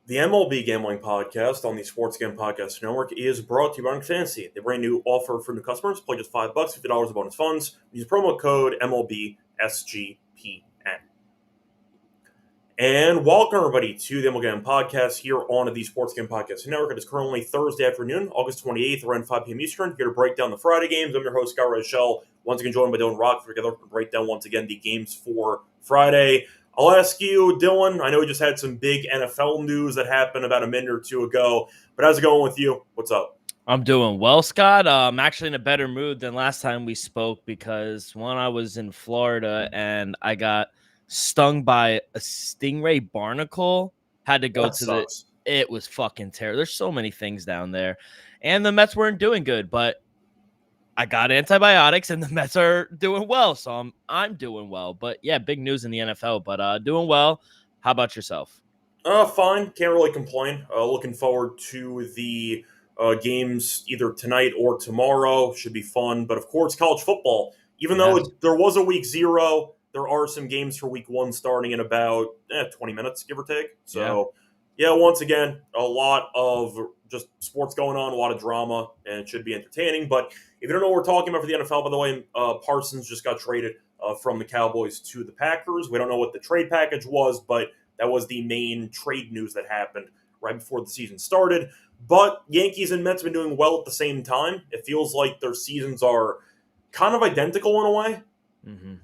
The MLB Gambling Podcast on the Sports Gambling Podcast Network is brought to you by Running Fantasy. The brand new offer for new customers. Play just $5, $50 of bonus funds. Use promo code MLB SGPN. And welcome everybody to the MLB Gambling Podcast here on the Sports Gambling Podcast Network. It is currently Thursday afternoon, August 28th, around 5 p.m. Eastern. Here to break down the Friday games. I'm your host, Reichel. Once again, joined by Dylan Rockford together to break down once again the games for Friday. I'll ask you, Dylan, I know we just had some big NFL news that happened about a minute or two ago, but how's it going with you? What's up? I'm doing well, Scott. I'm actually in a better mood than last time we spoke because I was in Florida and I got stung by a stingray barnacle. Had to go That to sucks. it was fucking terrible. There's so many things down there. And the Mets weren't doing good, but I got antibiotics and the Mets are doing well. So I'm doing well. But yeah, big news in the NFL, but doing well. How about yourself? Fine. Can't really complain. Looking forward to the games either tonight or tomorrow. Should be fun. But of course, college football. Even though there was a week 0, there are some games for week 1 starting in about 20 minutes, give or take. So, yeah, once again, a lot of just sports going on, a lot of drama, and it should be entertaining. But if you don't know what we're talking about for the NFL, by the way, Parsons just got traded from the Cowboys to the Packers. We don't know what the trade package was, but that was the main trade news that happened right before the season started. But Yankees and Mets have been doing well at the same time. It feels like their seasons are kind of identical in a way. Mm-hmm.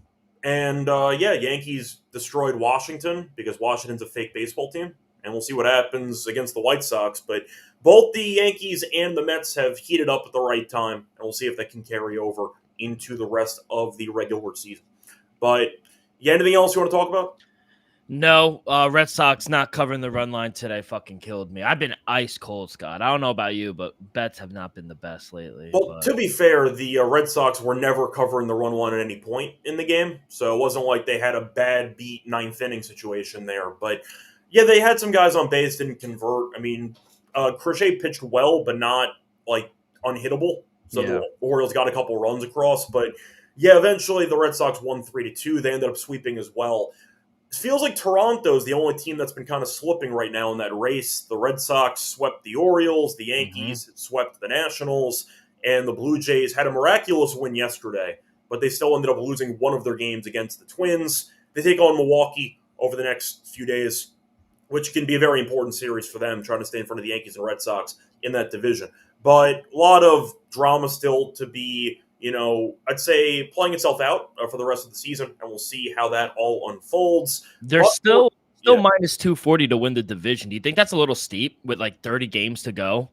And, Yankees destroyed Washington because Washington's a fake baseball team. And we'll see what happens against the White Sox. But both the Yankees and the Mets have heated up at the right time. And we'll see if that can carry over into the rest of the regular season. But, anything else you want to talk about? No, Red Sox not covering the run line today fucking killed me. I've been ice cold, Scott. I don't know about you, but bets have not been the best lately. Well, to be fair, the Red Sox were never covering the run line at any point in the game, so it wasn't like they had a bad beat ninth inning situation there. But, yeah, they had some guys on base, didn't convert. I mean, Crochet pitched well, but not, unhittable. So the Orioles got a couple runs across. But, yeah, eventually the Red Sox won 3-2. They ended up sweeping as well. It feels like Toronto's the only team that's been kind of slipping right now in that race. The Red Sox swept the Orioles, the Yankees swept the Nationals, and the Blue Jays had a miraculous win yesterday, but they still ended up losing one of their games against the Twins. They take on Milwaukee over the next few days, which can be a very important series for them, trying to stay in front of the Yankees and Red Sox in that division. But a lot of drama still to be I'd say playing itself out for the rest of the season, and we'll see how that all unfolds. They're still minus 240 to win the division. Do you think that's a little steep with 30 games to go?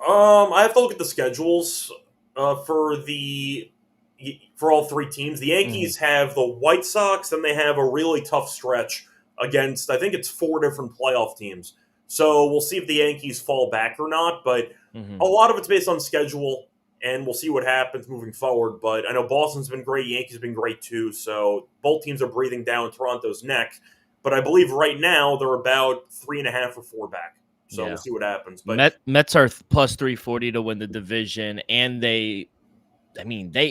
I have to look at the schedules for all three teams. The Yankees have the White Sox, then they have a really tough stretch against, I think it's 4 different playoff teams. So we'll see if the Yankees fall back or not, but a lot of it's based on schedule. And we'll see what happens moving forward. But I know Boston's been great. Yankees have been great too. So both teams are breathing down Toronto's neck. But I believe right now they're about 3.5 or 4 back. So we'll see what happens. But Mets are plus 340 to win the division. And they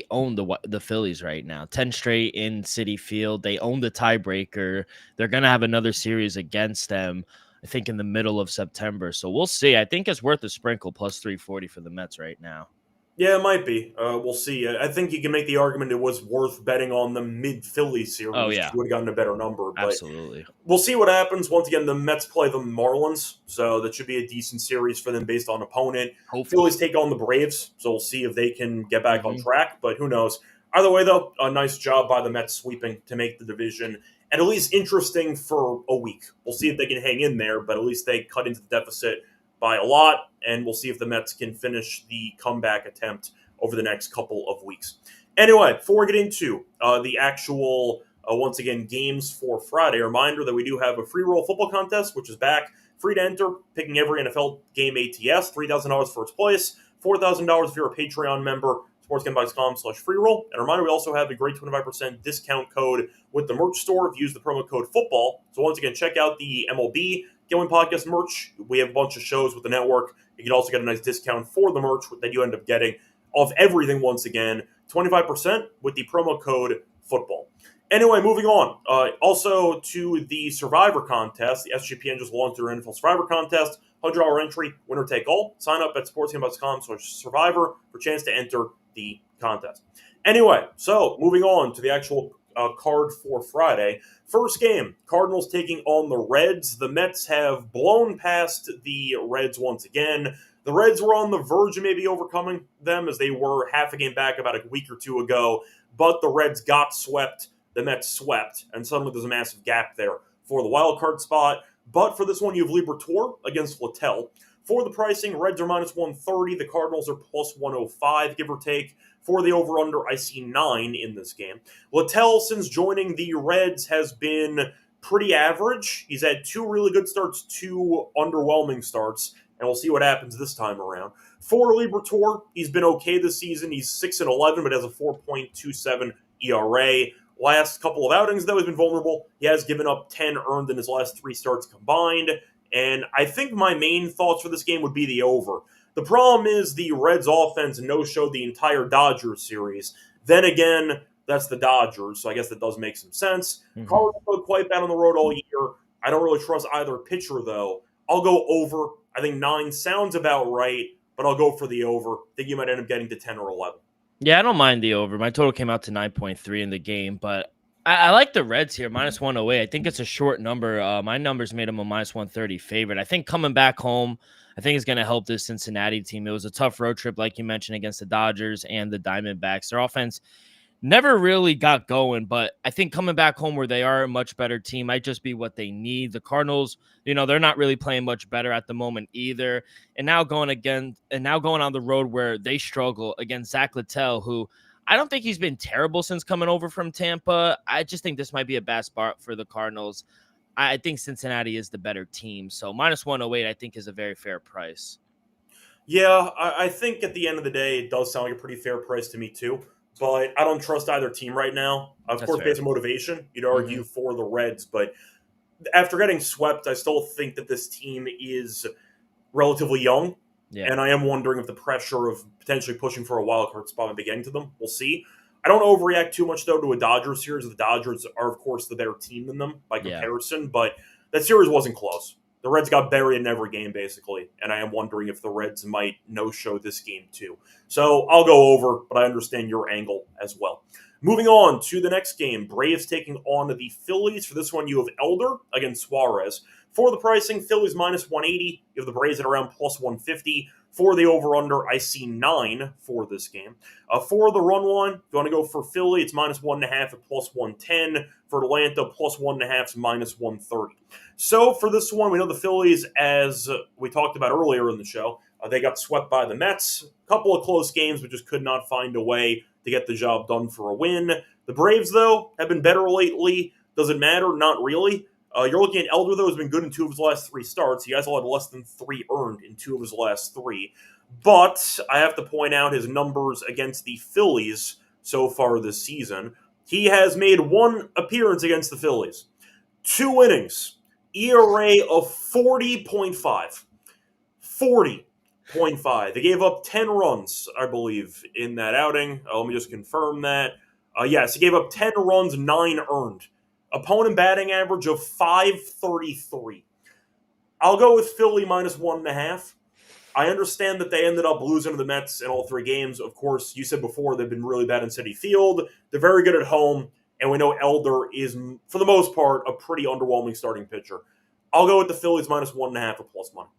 own the Phillies right now. 10 straight in Citi Field. They own the tiebreaker. They're going to have another series against them, I think, in the middle of September. So we'll see. I think it's worth a sprinkle plus 340 for the Mets right now. Yeah, it might be. We'll see. I think you can make the argument it was worth betting on the mid-Philly series. Oh, yeah. You would have gotten a better number. But absolutely. We'll see what happens. Once again, the Mets play the Marlins, so that should be a decent series for them based on opponent. Hopefully. Phillies take on the Braves, so we'll see if they can get back on track, but who knows. Either way, though, a nice job by the Mets sweeping to make the division at least interesting for a week. We'll see if they can hang in there, but at least they cut into the deficit by a lot, and we'll see if the Mets can finish the comeback attempt over the next couple of weeks. Anyway, before we get into the actual, once again, games for Friday, a reminder that we do have a free roll football contest, which is back. Free to enter, picking every NFL game ATS, $3,000 first place, $4,000 if you're a Patreon member, sportsgambling.com/free roll. And a reminder, we also have a great 25% discount code with the merch store if you use the promo code football. So once again, check out the MLB Gambling Podcast merch. We have a bunch of shows with the network. You can also get a nice discount for the merch that you end up getting off everything once again, 25% with the promo code football. Anyway, moving on. Also to the Survivor contest, the SGPN just launched their NFL Survivor contest. $100 entry, winner take all. Sign up at sportsgame.com/survivor for a chance to enter the contest. Anyway, so moving on to the actual card for Friday. First game, Cardinals taking on the Reds. The Mets have blown past the Reds once again. The Reds were on the verge of maybe overcoming them as they were half a game back about a week or two ago, but the Reds got swept. The Mets swept, and suddenly there's a massive gap there for the wild card spot. But for this one, you have Liberatore against Littell. For the pricing, Reds are minus 130. The Cardinals are plus 105, give or take. For the over-under, I see 9 in this game. Littell, since joining the Reds, has been pretty average. He's had 2 really good starts, 2 underwhelming starts, and we'll see what happens this time around. For Liberatore, he's been okay this season. He's 6-11, but has a 4.27 ERA. Last couple of outings, though, he's been vulnerable. He has given up 10 earned in his last 3 starts combined. And I think my main thoughts for this game would be the over. The problem is the Reds offense no-showed the entire Dodgers series. Then again, that's the Dodgers, so I guess that does make some sense. Cardinals look quite bad on the road all year. I don't really trust either pitcher, though. I'll go over. I think 9 sounds about right, but I'll go for the over. I think you might end up getting to 10 or 11. Yeah, I don't mind the over. My total came out to 9.3 in the game, but I like the Reds here, minus 108. I think it's a short number. My numbers made them a minus 130 favorite. I think coming back home, I think it's going to help this Cincinnati team. It was a tough road trip, like you mentioned, against the Dodgers and the Diamondbacks. Their offense never really got going, but I think coming back home where they are a much better team might just be what they need. The Cardinals, they're not really playing much better at the moment either. And now going on the road where they struggle against Zach Littell, who I don't think he's been terrible since coming over from Tampa. I just think this might be a bad spot for the Cardinals. I think Cincinnati is the better team. So minus 108, I think, is a very fair price. Yeah, I think at the end of the day, it does sound like a pretty fair price to me, too. But I don't trust either team right now. Of That's course, fair. based on motivation, you'd argue for the Reds. But after getting swept, I still think that this team is relatively young. Yeah. And I am wondering if the pressure of potentially pushing for a wild card spot might be getting to them. We'll see. I don't overreact too much, though, to a Dodgers series. The Dodgers are, of course, the better team than them by comparison. But that series wasn't close. The Reds got buried in every game, basically, and I am wondering if the Reds might no-show this game, too. So I'll go over, but I understand your angle as well. Moving on to the next game, Braves taking on the Phillies. For this one, you have Elder against Suarez. For the pricing, Phillies minus 180. You have the Braves at around plus 150. For the over-under, I see 9 for this game. For the run line, if you want to go for Philly, it's minus 1.5 at plus 110. For Atlanta, plus 1.5 is minus 130. So for this one, we know the Phillies, as we talked about earlier in the show, they got swept by the Mets. A couple of close games, but just could not find a way to get the job done for a win. The Braves, though, have been better lately. Does it matter? Not really. You're looking at Elder, though, who's been good in 2 of his last 3 starts. He has allowed less than 3 earned in 2 of his last 3. But I have to point out his numbers against the Phillies so far this season. He has made 1 appearance against the Phillies. 2 innings. ERA of 40.5. 40.5. They gave up 10 runs, I believe, in that outing. Let me just confirm that. Yes, he gave up 10 runs, 9 earned. Opponent batting average of 533. I'll go with Philly minus 1.5. I understand that they ended up losing to the Mets in all 3 games. Of course, you said before they've been really bad in Citi Field. They're very good at home, and we know Elder is, for the most part, a pretty underwhelming starting pitcher. I'll go with the Phillies minus 1.5 at plus money.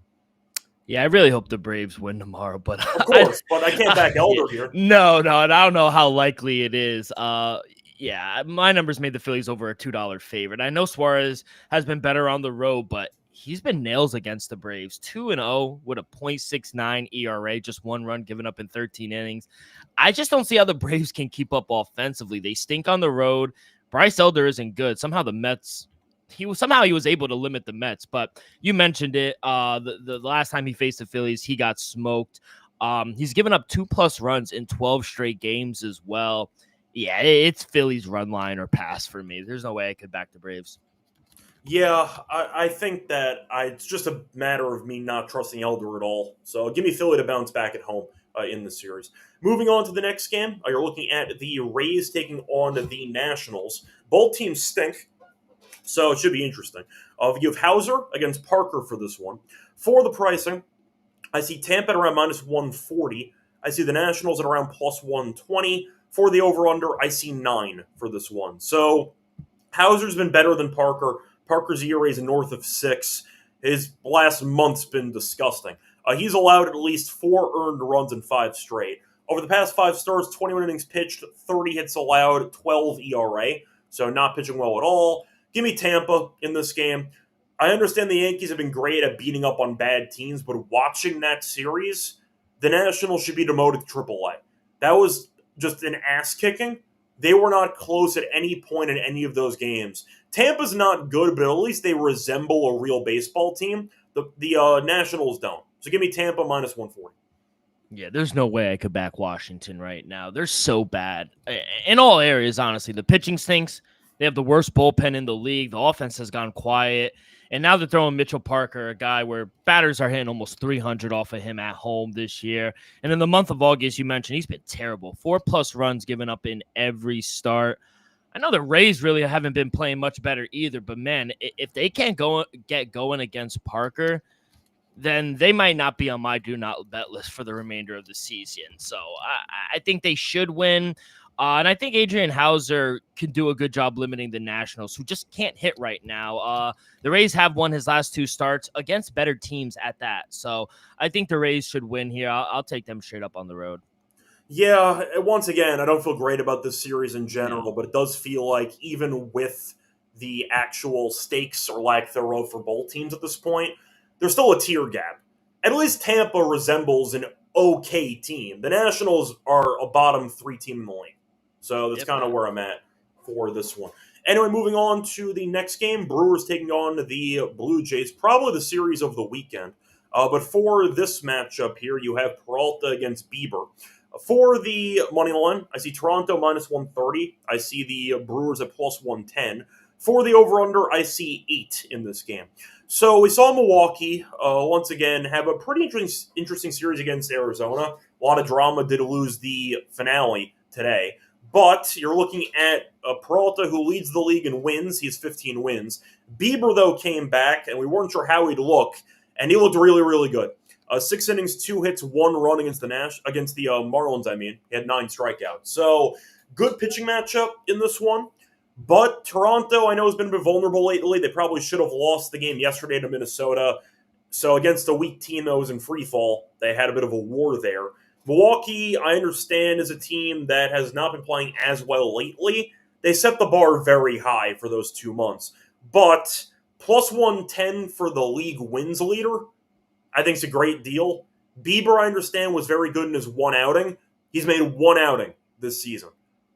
Yeah, I really hope the Braves win tomorrow, but of course, but I can't back Elder here. No, and I don't know how likely it is. Yeah, my numbers made the Phillies over a $2 favorite. I know Suarez has been better on the road, but he's been nails against the Braves. 2-0 with a .69 ERA, just 1 run given up in 13 innings. I just don't see how the Braves can keep up offensively. They stink on the road. Bryce Elder isn't good. Somehow the Mets. He was able to limit the Mets, but you mentioned it. The last time he faced the Phillies, he got smoked. He's given up 2+ runs in 12 straight games as well. Yeah, it's Phillies run line or pass for me. There's no way I could back the Braves. Yeah, I think that it's just a matter of me not trusting Elder at all. So give me Philly to bounce back at home. in the series. Moving on to the next game, you're looking at the Rays taking on the Nationals. Both teams stink, so it should be interesting. You have Hauser against Parker for this one. For the pricing, I see Tampa at around minus 140. I see the Nationals at around plus 120. For the over-under, I see 9 for this one. So Hauser's been better than Parker. Parker's ERA is north of 6. His last month's been disgusting. He's allowed at least 4 earned runs in 5 straight. Over the past 5 starts, 21 innings pitched, 30 hits allowed, 12 ERA. So not pitching well at all. Give me Tampa in this game. I understand the Yankees have been great at beating up on bad teams, but watching that series, the Nationals should be demoted to AAA. That was just an ass-kicking. They were not close at any point in any of those games. Tampa's not good, but at least they resemble a real baseball team. The Nationals don't. So give me Tampa minus 140. Yeah, there's no way I could back Washington right now. They're so bad in all areas, honestly. The pitching stinks. They have the worst bullpen in the league. The offense has gone quiet. And now they're throwing Mitchell Parker, a guy where batters are hitting almost 300 off of him at home this year. And in the month of August, you mentioned, he's been terrible. 4+ runs given up in every start. I know the Rays really haven't been playing much better either. But, man, if they can't get going against Parker, then they might not be on my do not bet list for the remainder of the season. So I think they should win. And I think Adrian Hauser can do a good job limiting the Nationals, who just can't hit right now. The Rays have won his last 2 starts against better teams at that. So I think the Rays should win here. I'll take them straight up on the road. Yeah, once again, I don't feel great about this series in general, but it does feel like even with the actual stakes or lack thereof for both teams at this point, there's still a tier gap. At least Tampa resembles an okay team. The Nationals are a bottom 3 team in the league. So that's kind of where I'm at for this one. Anyway, moving on to the next game, Brewers taking on the Blue Jays, probably the series of the weekend. But for this matchup here, you have Peralta against Bieber. For the money line, I see Toronto minus 130. I see the Brewers at plus 110. For the over-under, I see 8 in this game. So we saw Milwaukee, once again, have a pretty interesting series against Arizona. A lot of drama, did lose the finale today. But you're looking at Peralta, who leads the league in wins. He has 15 wins. Bieber, though, came back, and we weren't sure how he'd look, and he looked really, really good. 6 innings, 2 hits, 1 run against the Marlins. He had 9 strikeouts. So good pitching matchup in this one. But Toronto, I know, has been a bit vulnerable lately. They probably should have lost the game yesterday to Minnesota. So against a weak team that was in free fall, they had a bit of a war there. Milwaukee, I understand, is a team that has not been playing as well lately. They set the bar very high for those 2 months. But plus 110 for the league wins leader, I think it's a great deal. Bieber, I understand, was very good in his 1 outing. He's made 1 outing this season.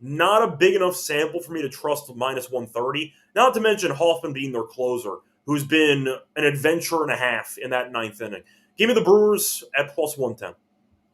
Not a big enough sample for me to trust minus 130. Not to mention Hoffman being their closer, who's been an adventure and a half in that 9th inning. Give me the Brewers at plus 110.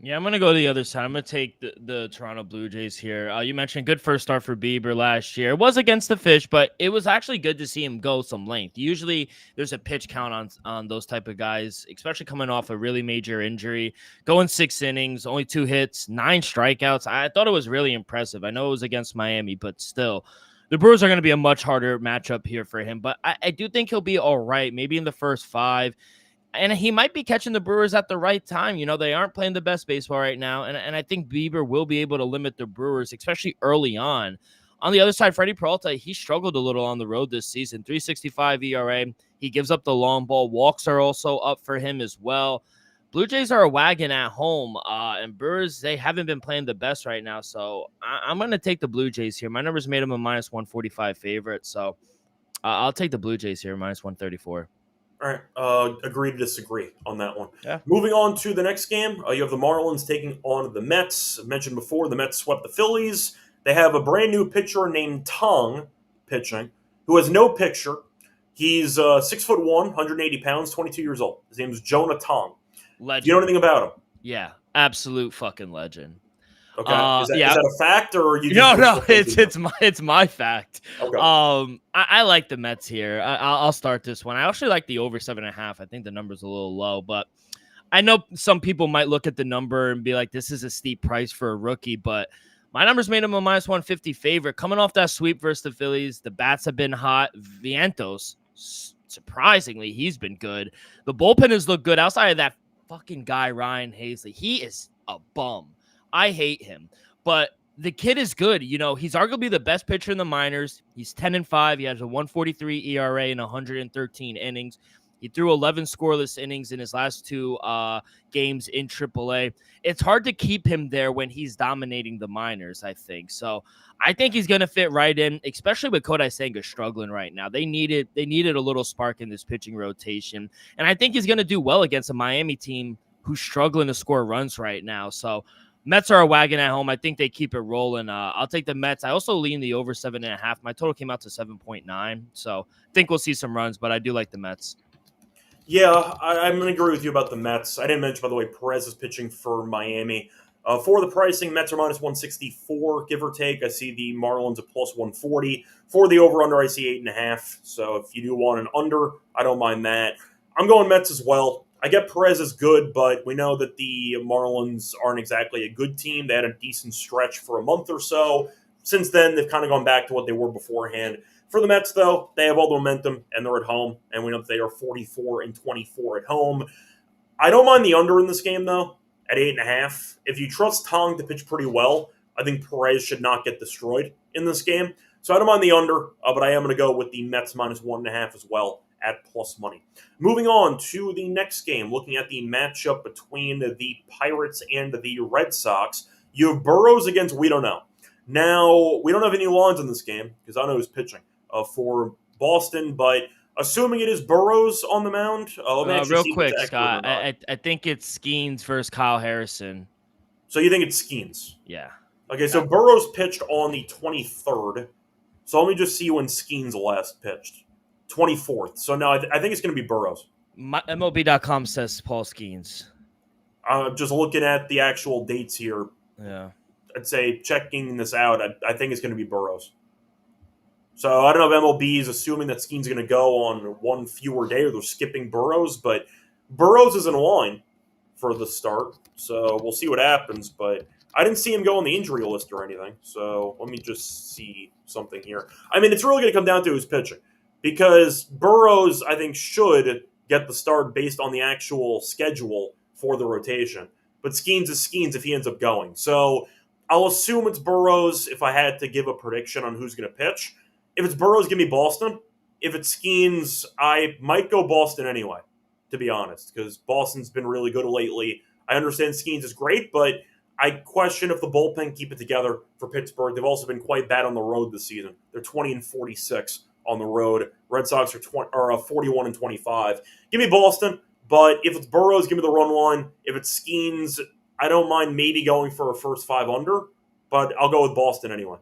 Yeah, I'm going to go to the other side. I'm going to take the Toronto Blue Jays here. You mentioned good first start for Bieber last year. It was against the Fish, but it was actually good to see him go some length. Usually there's a pitch count on those type of guys, especially coming off a really major injury. Going 6 innings, only 2 hits, 9 strikeouts. I thought it was really impressive. I know it was against Miami, but still. The Brewers are going to be a much harder matchup here for him, but I do think he'll be all right, maybe in the first 5. And he might be catching the Brewers at the right time. You know, they aren't playing the best baseball right now. And I think Bieber will be able to limit the Brewers, especially early on. On the other side, Freddie Peralta, he struggled a little on the road this season. 3.65 ERA. He gives up the long ball. Walks are also up for him as well. Blue Jays are a wagon at home. And Brewers, they haven't been playing the best right now. So I'm going to take the Blue Jays here. My numbers made them a minus 145 favorite. So I'll take the Blue Jays here, minus 134. All right, agree to disagree on that one. Yeah. Moving on to the next game, you have the Marlins taking on the Mets. I mentioned before, the Mets swept the Phillies. They have a brand new pitcher named Tong pitching, who has no picture. He's 6'1", 180 pounds, 22 years old. His name is Jonah Tong. Legend. Do you know anything about him? Yeah, absolute fucking legend. Okay, is that a fact or are you? No, it's my fact. Okay. I like the Mets here. I'll start this one. I actually like the over 7.5. I think the number's a little low, but I know some people might look at the number and be like, this is a steep price for a rookie, but my numbers made him a minus 150 favorite. Coming off that sweep versus the Phillies, the bats have been hot. Vientos, surprisingly, he's been good. The bullpen has looked good outside of that fucking guy, Ryan Hazley. He is a bum. I hate him, but the kid is good. You know, he's arguably the best pitcher in the minors. He's 10-5. He has a 1.43 ERA in 113 innings. He threw 11 scoreless innings in his last two games in AAA. It's hard to keep him there when he's dominating the minors, I think. So I think he's going to fit right in, especially with Kodai Senga struggling right now. They needed a little spark in this pitching rotation. And I think he's going to do well against a Miami team who's struggling to score runs right now. So Mets are a wagon at home. I think they keep it rolling. I'll take the Mets. I also lean the over 7.5. My total came out to 7.9. So I think we'll see some runs, but I do like the Mets. Yeah, I'm going to agree with you about the Mets. I didn't mention, by the way, Perez is pitching for Miami. For the pricing, Mets are minus 164, give or take. I see the Marlins at plus 140. For the over-under, I see 8.5. So if you do want an under, I don't mind that. I'm going Mets as well. I get Perez is good, but we know that the Marlins aren't exactly a good team. They had a decent stretch for a month or so. Since then, they've kind of gone back to what they were beforehand. For the Mets, though, they have all the momentum, and they're at home, and we know that they are 44-24 at home. I don't mind the under in this game, though, at 8.5. If you trust Tong to pitch pretty well, I think Perez should not get destroyed in this game. So I don't mind the under, but I am going to go with the Mets minus 1.5 as well at plus money. Moving on to the next game, looking at the matchup between the Pirates and the Red Sox. You have Burrows against we don't know. Now, we don't have any lines in this game because I know who's pitching for Boston, but assuming it is Burrows on the mound, Real quick, Scott, I think it's Skeens versus Kyle Harrison. So you think it's Skeens? Yeah. Okay, so Burrows pitched on the 23rd. So let me just see when Skeens last pitched. 24th. So now I think it's going to be Burrows. MLB.com says Paul Skeens. Just looking at the actual dates here. Yeah. I'd say checking this out, I think it's going to be Burrows. So I don't know if MLB is assuming that Skeens is going to go on one fewer day or they're skipping Burrows, but Burrows is in line for the start. So we'll see what happens, but I didn't see him go on the injury list or anything. So let me just see something here. I mean, it's really going to come down to who's pitching because Burrows, I think, should get the start based on the actual schedule for the rotation. But Skeens is Skeens if he ends up going. So I'll assume it's Burrows if I had to give a prediction on who's going to pitch. If it's Burrows, give me Boston. If it's Skeens, I might go Boston anyway, to be honest, because Boston's been really good lately. I understand Skeens is great, but I question if the bullpen keep it together for Pittsburgh. They've also been quite bad on the road this season. They're 20-46 on the road. Red Sox are 41-25. Give me Boston, but if it's Burrows, give me the run line. If it's Skeens, I don't mind maybe going for a first 5 under, but I'll go with Boston anyway.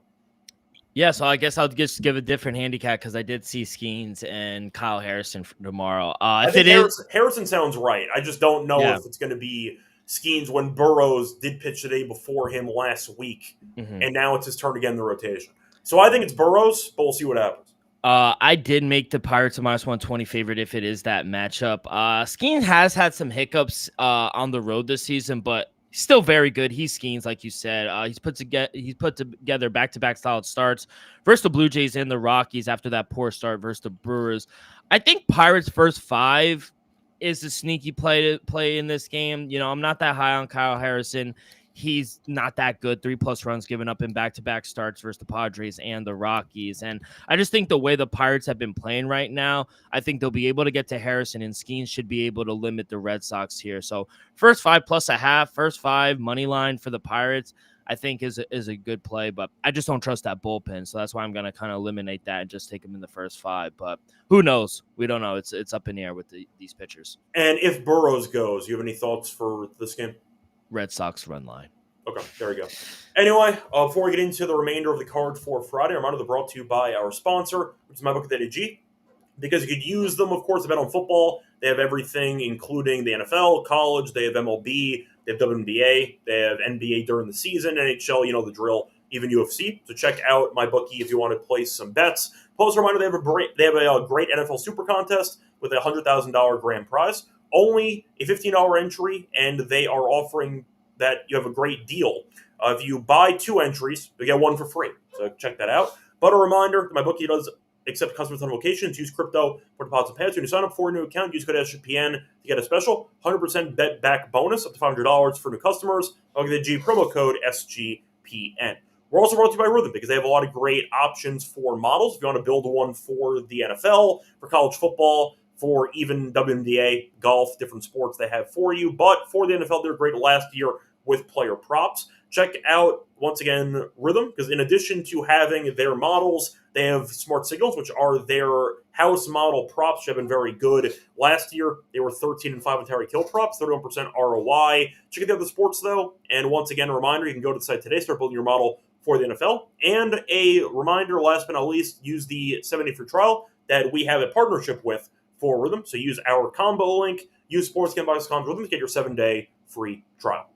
Yeah, so I guess I'll just give a different handicap because I did see Skeens and Kyle Harrison tomorrow. Harrison sounds right. I just don't know if it's going to be Skeens when Burrows did pitch the day before him last week, and now it's his turn again in the rotation. So I think it's Burrows, but we'll see what happens. I did make the Pirates a minus 120 favorite if it is that matchup. Skeens has had some hiccups on the road this season, but still very good. He's Skeens, like you said. He's put together back-to-back solid starts versus the Blue Jays and the Rockies after that poor start versus the Brewers. I think Pirates' first 5 is a sneaky play in this game. You know, I'm not that high on Kyle Harrison. He's not that good. 3+ runs given up in back-to-back starts versus the Padres and the Rockies. And I just think the way the Pirates have been playing right now, I think they'll be able to get to Harrison, and Skeens should be able to limit the Red Sox here. So first 5 plus a half, first 5 money line for the Pirates, I think is a good play. But I just don't trust that bullpen. So that's why I'm going to kind of eliminate that and just take them in the first 5. But who knows? We don't know. It's up in the air with these pitchers. And if Burrows goes, you have any thoughts for this game? Red Sox run line. Okay, there we go. Anyway, before we get into the remainder of the card for Friday, a reminder brought to you by our sponsor, which is MyBookie.ag. Because you could use them, of course, to bet on football. They have everything, including the NFL, college. They have MLB. They have WNBA. They have NBA during the season, NHL, you know the drill, even UFC. So check out MyBookie if you want to place some bets. Plus, a reminder, they have a great NFL Super Contest with a $100,000 grand prize. only a $15 entry, and they are offering that you have a great deal. If you buy 2 entries, you get 1 for free. So check that out. But a reminder, my bookie does accept customers on locations. Use crypto for deposit and pads. When you sign up for a new account, use code SGPN to get a special 100% bet back bonus up to $500 for new customers. I'll get the G promo code SGPN. We're also brought to you by Rhythm because they have a lot of great options for models. If you want to build one for the NFL, for college football, for even WNBA, golf, different sports they have for you. But for the NFL, they're great last year with player props. Check out, once again, Rhythm, because in addition to having their models, they have Smart Signals, which are their house model props, which have been very good. Last year, they were 13-5 in Terry Kill props, 31% ROI. Check out the other sports, though. And once again, a reminder, you can go to the site today, start building your model for the NFL. And a reminder, last but not least, use the 7-day free trial that we have a partnership with for Rhythm. So use our combo link, use sportsgamblingbox.com Rhythm to get your 7-day free trial.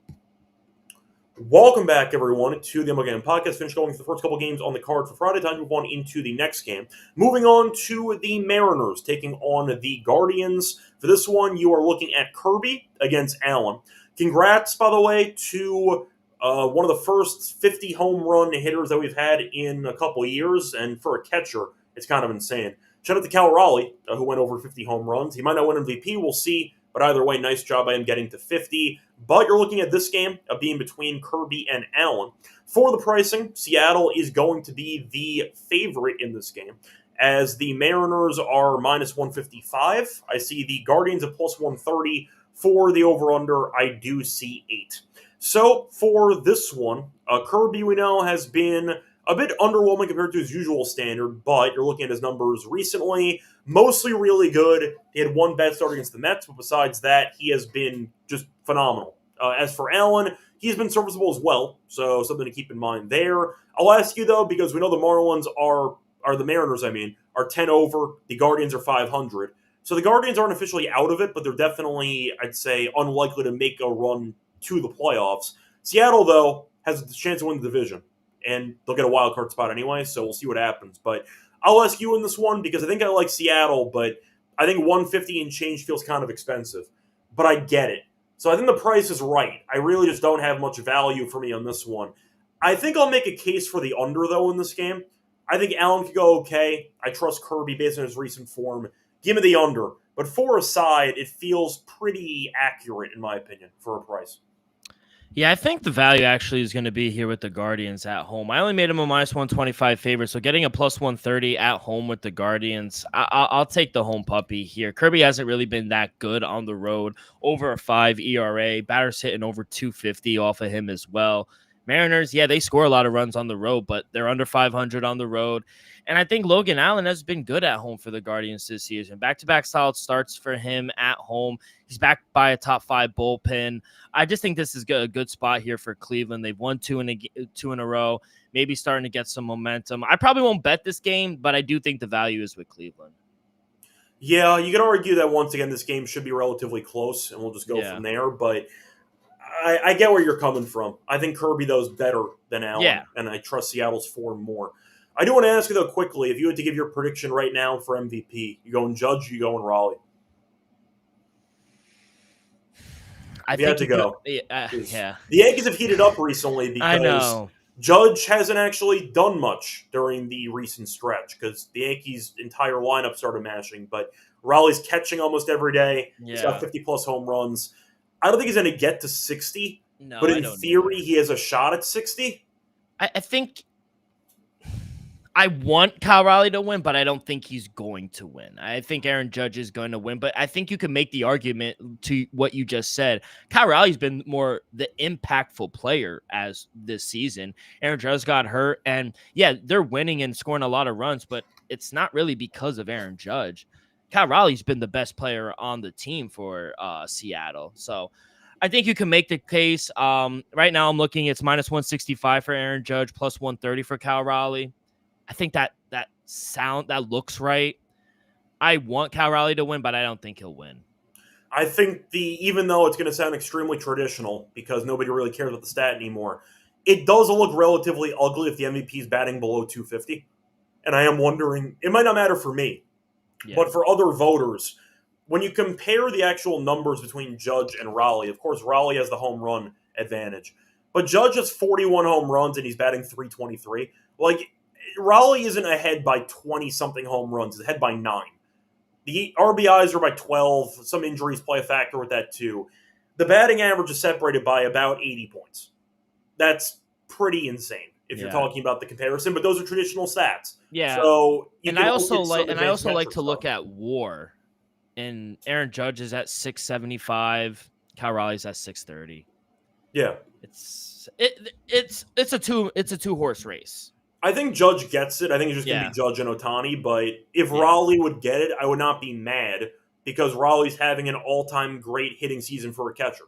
Welcome back, everyone, to the MLB Gambling Podcast. Finished going through the first couple games on the card for Friday. Time to move on into the next game. Moving on to the Mariners taking on the Guardians. For this one, you are looking at Kirby against Allen. Congrats, by the way, to one of the first 50 home run hitters that we've had in a couple of years. And for a catcher, it's kind of insane. Shout out to Cal Raleigh, who went over 50 home runs. He might not win MVP. We'll see. But either way, nice job by him getting to 50. But you're looking at this game of being between Kirby and Allen. For the pricing, Seattle is going to be the favorite in this game, as the Mariners are minus 155. I see the Guardians at plus 130. For the over-under, I do see 8. So for this one, Kirby, we know, has been a bit underwhelming compared to his usual standard, but you're looking at his numbers recently, mostly really good. He had 1 bad start against the Mets, but besides that, he has been just phenomenal. As for Allen, he's been serviceable as well, so something to keep in mind there. I'll ask you, though, because we know the Marlins are the Mariners, are 10 over. The Guardians are 500. So the Guardians aren't officially out of it, but they're definitely, I'd say, unlikely to make a run to the playoffs. Seattle, though, has a chance to win the division, and they'll get a wild card spot anyway, so we'll see what happens. But I'll ask you in this one because I think I like Seattle, but I think 150 and change feels kind of expensive. But I get it. So I think the price is right. I really just don't have much value for me on this one. I think I'll make a case for the under, though, in this game. I think Allen could go okay. I trust Kirby based on his recent form. Give me the under. But for a side, it feels pretty accurate, in my opinion, for a price. Yeah, I think the value actually is going to be here with the Guardians at home. I only made them a minus 125 favorite, so getting a plus 130 at home with the Guardians, I'll take the home puppy here. Kirby hasn't really been that good on the road, over a 5 ERA. Batter's hitting over 250 off of him as well. Mariners, yeah, they score a lot of runs on the road, but they're under 500 on the road. And I think Logan Allen has been good at home for the Guardians this season. Back-to-back solid starts for him at home. He's backed by a top 5 bullpen. I just think this is a good spot here for Cleveland. They've won 2 in a row, maybe starting to get some momentum. I probably won't bet this game, but I do think the value is with Cleveland. Yeah, you can argue that once again this game should be relatively close, and we'll just go from there. But I get where you're coming from. I think Kirby, though, is better than Allen, and I trust Seattle's form more. I do want to ask you, though, quickly, if you had to give your prediction right now for MVP, you going Judge, you going Raleigh? I think you had to go. Yeah. The Yankees have heated up recently because Judge hasn't actually done much during the recent stretch because the Yankees' entire lineup started mashing. But Raleigh's catching almost every day. Yeah. He's got 50-plus home runs. I don't think he's going to get to 60, but in theory, he has a shot at 60. I think I want Kyle Raleigh to win, but I don't think he's going to win. I think Aaron Judge is going to win, but I think you can make the argument to what you just said. Kyle Raleigh's been more the impactful player as this season. Aaron Judge got hurt, and yeah, they're winning and scoring a lot of runs, but it's not really because of Aaron Judge. Kyle Raleigh's been the best player on the team for Seattle. So I think you can make the case. Right now I'm looking, it's minus 165 for Aaron Judge, plus 130 for Kyle Raleigh. I think that looks right. I want Kyle Raleigh to win, but I don't think he'll win. I think even though it's going to sound extremely traditional because nobody really cares about the stat anymore, it does look relatively ugly if the MVP is batting below 250. And I am wondering, it might not matter for me, but for other voters, when you compare the actual numbers between Judge and Raleigh, of course, Raleigh has the home run advantage. But Judge has 41 home runs and he's batting .323. Like, Raleigh isn't ahead by 20-something home runs. He's ahead by 9. The RBIs are by 12. Some injuries play a factor with that, too. The batting average is separated by about 80 points. That's pretty insane if you're talking about the comparison, but those are traditional stats. Yeah. So I also like to look at WAR. And Aaron Judge is at 675. Kyle Raleigh's at 630. Yeah. It's a two horse race. I think Judge gets it. I think it's just going to be Judge and Ohtani. But if Raleigh would get it, I would not be mad because Raleigh's having an all-time great hitting season for a catcher.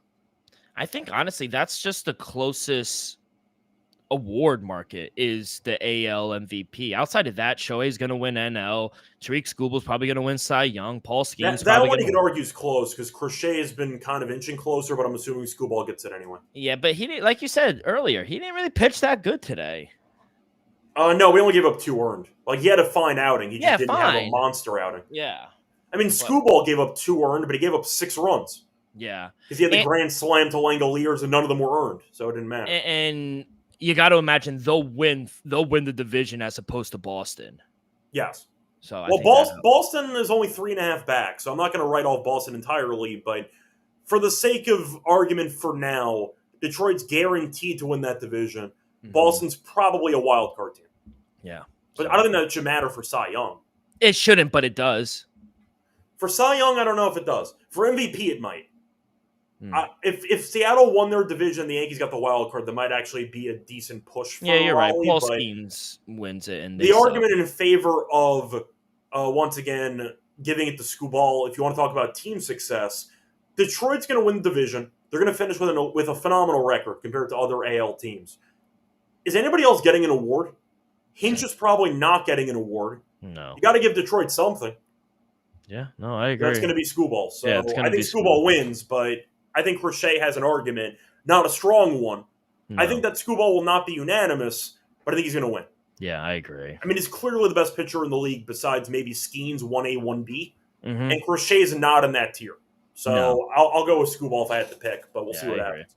I think, honestly, that's just the closest award market is the AL MVP. Outside of that, Shohei's going to win NL. Tariq Skubal's probably going to win Cy Young. Paul Skeens that one you could argue is close because Crochet has been kind of inching closer, but I'm assuming Skubal gets it anyway. Yeah, but he didn't, like you said earlier, he didn't really pitch that good today. No, we only gave up 2 earned. Like, he had a fine outing. He just didn't have a monster outing. Yeah. I mean, Skubal gave up 2 earned, but he gave up 6 runs. Yeah. Because he had the grand slam to Langoliers, and none of them were earned, so it didn't matter. And you got to imagine they'll win the division as opposed to Boston. Yes. So Boston is only 3.5 back, so I'm not going to write off Boston entirely, but for the sake of argument for now, Detroit's guaranteed to win that division. Mm-hmm. Boston's probably a wild card team. Yeah. But I don't think that should matter for Cy Young. It shouldn't, but it does. For Cy Young, I don't know if it does. For MVP, it might. If Seattle won their division and the Yankees got the wild card, that might actually be a decent push for you're Raleigh, right. Paul Skeens wins it. And the argument in favor of, once again, giving it to Skubal, if you want to talk about team success, Detroit's going to win the division. They're going to finish with a phenomenal record compared to other AL teams. Is anybody else getting an award? Hinch is probably not getting an award. No. You got to give Detroit something. Yeah, no, I agree. That's going to be Skubal. So I think Skubal wins, but I think Crochet has an argument, not a strong one. No. I think that Skubal will not be unanimous, but I think he's going to win. Yeah, I agree. I mean, he's clearly the best pitcher in the league besides maybe Skeens, 1A, 1B. Mm-hmm. And Crochet's not in that tier. So I'll go with Skubal if I had to pick, but we'll see what happens.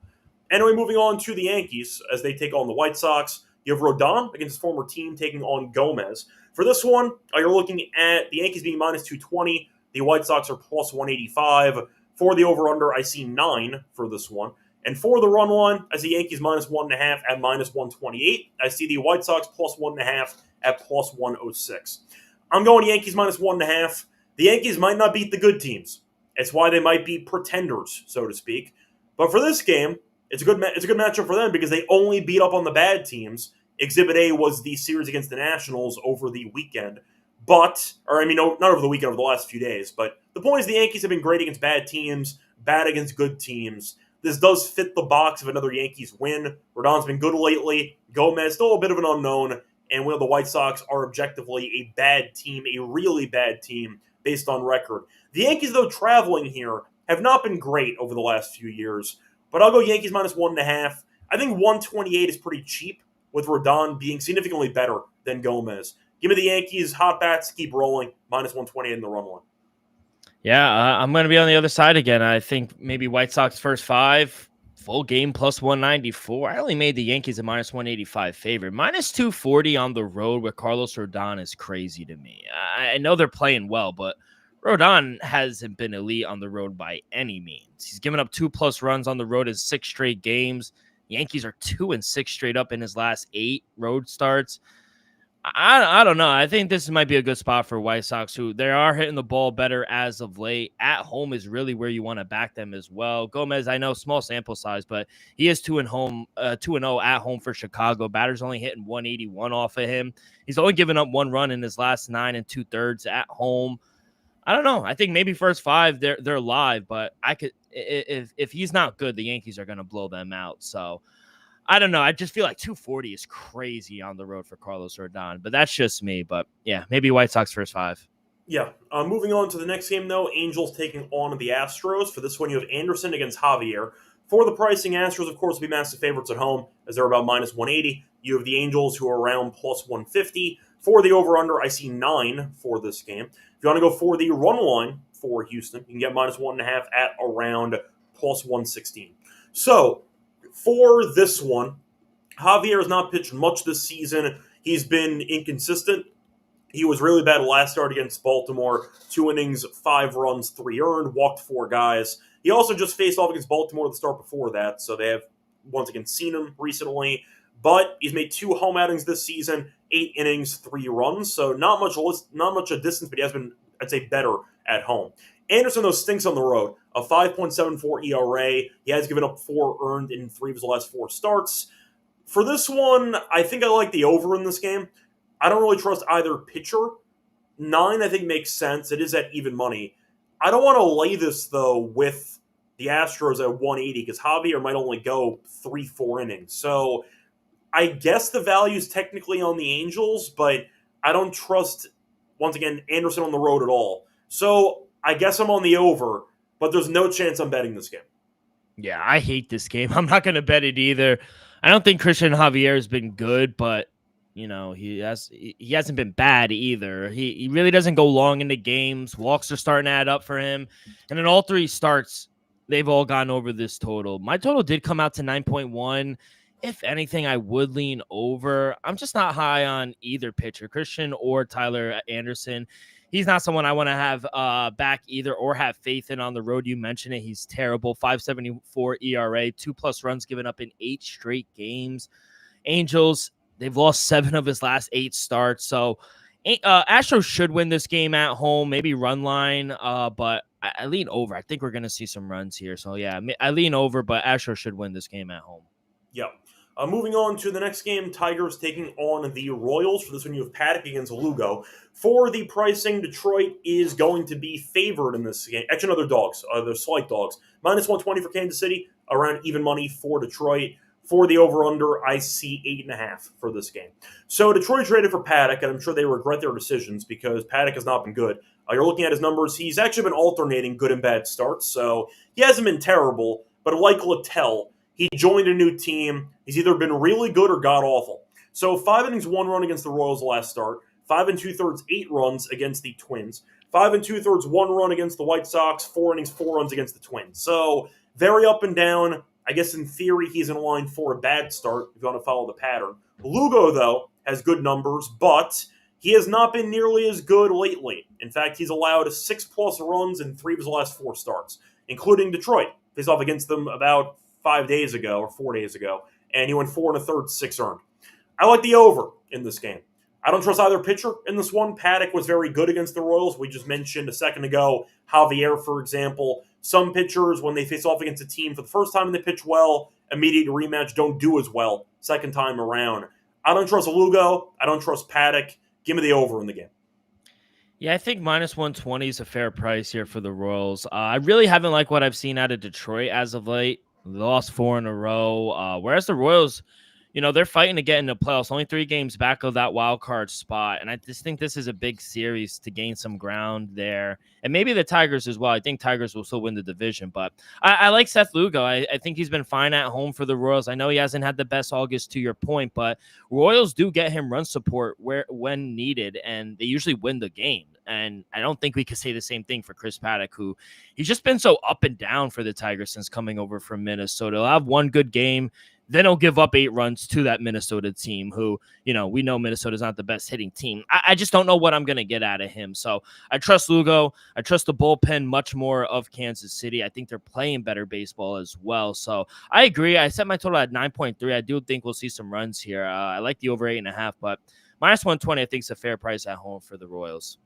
Anyway, moving on to the Yankees as they take on the White Sox. You have Rodon against his former team taking on Gomez. For this one, you're looking at the Yankees being minus 220. The White Sox are plus 185. For the over-under, I see 9 for this one. And for the run line, I see Yankees minus 1.5 at minus 128. I see the White Sox plus 1.5 at plus 106. I'm going Yankees minus 1.5. The Yankees might not beat the good teams. It's why they might be pretenders, so to speak. But for this game, it's a good matchup for them because they only beat up on the bad teams. Exhibit A was the series against the Nationals over the weekend. Not over the weekend, over the last few days. But the point is the Yankees have been great against bad teams, bad against good teams. This does fit the box of another Yankees win. Rodon's been good lately. Gomez, still a bit of an unknown. And the White Sox are objectively a bad team, a really bad team, based on record. The Yankees, though, traveling here, have not been great over the last few years. But I'll go Yankees minus 1.5. I think 128 is pretty cheap, with Rodon being significantly better than Gomez. Give me the Yankees, hot bats, keep rolling, minus 128 in the run line. Yeah, I'm going to be on the other side again. I think maybe White Sox first 5, full game plus 194. I only made the Yankees a minus 185 favorite. Minus 240 on the road with Carlos Rodon is crazy to me. I know they're playing well, but Rodon hasn't been elite on the road by any means. He's given up 2+ runs on the road in 6 straight games. Yankees are 2-6 straight up in his last 8 road starts. I don't know. I think this might be a good spot for White Sox, who they are hitting the ball better as of late. At home is really where you want to back them as well. Gomez, I know, small sample size, but he is 2-0 at home for Chicago. Batter's only hitting 181 off of him. He's only given up 1 run in his last 9 2/3 at home. I don't know. I think maybe first 5 they're live, but I could if he's not good, the Yankees are going to blow them out. So I don't know. I just feel like 240 is crazy on the road for Carlos Rodon, but that's just me. But yeah, maybe White Sox first 5. Yeah. Moving on to the next game, though, Angels taking on the Astros. For this one, you have Anderson against Javier. For the pricing, Astros, of course, will be massive favorites at home as they're about minus 180. You have the Angels who are around plus 150. For the over-under, I see 9 for this game. If you want to go for the run line for Houston, you can get -1.5 at around +116. So for this one, Javier has not pitched much this season. He's been inconsistent. He was really bad last start against Baltimore. 2 innings, 5 runs, 3 earned, walked 4 guys. He also just faced off against Baltimore the start before that, so they have once again seen him recently. But he's made 2 home outings this season, 8 innings, 3 runs, so not much a distance, but he has been, I'd say, better at home. Anderson, though, stinks on the road. A 5.74 ERA. He has given up 4 earned in 3 of his last 4 starts. For this one, I think I like the over in this game. I don't really trust either pitcher. 9, I think, makes sense. It is at even money. I don't want to lay this, though, with the Astros at 180 because Javier might only go 3-4 innings. So I guess the value is technically on the Angels, but I don't trust, once again, Anderson on the road at all. So I guess I'm on the over, but there's no chance I'm betting this game. Yeah, I hate this game. I'm not going to bet it either. I don't think Christian Javier has been good, but he hasn't been bad either. He really doesn't go long into games. Walks are starting to add up for him. And in all 3 starts, they've all gone over this total. My total did come out to 9.1. If anything, I would lean over. I'm just not high on either pitcher, Christian or Tyler Anderson. He's not someone I want to have back either or have faith in on the road. You mentioned it. He's terrible. 5.74 ERA, 2+ runs given up in 8 straight games. Angels, they've lost 7 of his last 8 starts. So Astros should win this game at home, maybe run line, but I lean over. I think we're going to see some runs here. So, yeah, I lean over, but Astros should win this game at home. Yep. Moving on to the next game, Tigers taking on the Royals. For this one, you have Paddock against Lugo. For the pricing, Detroit is going to be favored in this game. Actually, no, they're dogs. They're slight dogs. -120 for Kansas City, around even money for Detroit. For the over-under, I see 8.5 for this game. So Detroit traded for Paddock, and I'm sure they regret their decisions because Paddock has not been good. You're looking at his numbers. He's actually been alternating good and bad starts, so he hasn't been terrible, but like Littell, he joined a new team. He's either been really good or god-awful. So 5 innings, 1 run against the Royals last start. 5 2/3, 8 runs against the Twins. 5 2/3, 1 run against the White Sox. 4 innings, 4 runs against the Twins. So very up and down. I guess in theory he's in line for a bad start if you want to follow the pattern. Lugo, though, has good numbers, but he has not been nearly as good lately. In fact, he's allowed 6+ runs in 3 of his last 4 starts, including Detroit. Faced off against them about 5 days ago or 4 days ago, and he went 4 1/3, 6 earned. I like the over in this game. I don't trust either pitcher in this one. Paddock was very good against the Royals. We just mentioned a second ago Javier, for example. Some pitchers, when they face off against a team for the first time and they pitch well, immediate rematch don't do as well second time around. I don't trust Lugo. I don't trust Paddock. Give me the over in the game. Yeah, I think -120 is a fair price here for the Royals. I really haven't liked what I've seen out of Detroit as of late. They lost 4 in a row. Whereas the Royals, they're fighting to get into playoffs. Only 3 games back of that wild card spot. And I just think this is a big series to gain some ground there. And maybe the Tigers as well. I think Tigers will still win the division. But I like Seth Lugo. I think he's been fine at home for the Royals. I know he hasn't had the best August, to your point. But Royals do get him run support when needed. And they usually win the game. And I don't think we could say the same thing for Chris Paddock, who he's just been so up and down for the Tigers since coming over from Minnesota. He'll have one good game, then he'll give up 8 runs to that Minnesota team who, we know Minnesota's not the best hitting team. I just don't know what I'm going to get out of him. So I trust Lugo. I trust the bullpen much more of Kansas City. I think they're playing better baseball as well. So I agree. I set my total at 9.3. I do think we'll see some runs here. I like the over 8.5, but -120 I think is a fair price at home for the Royals.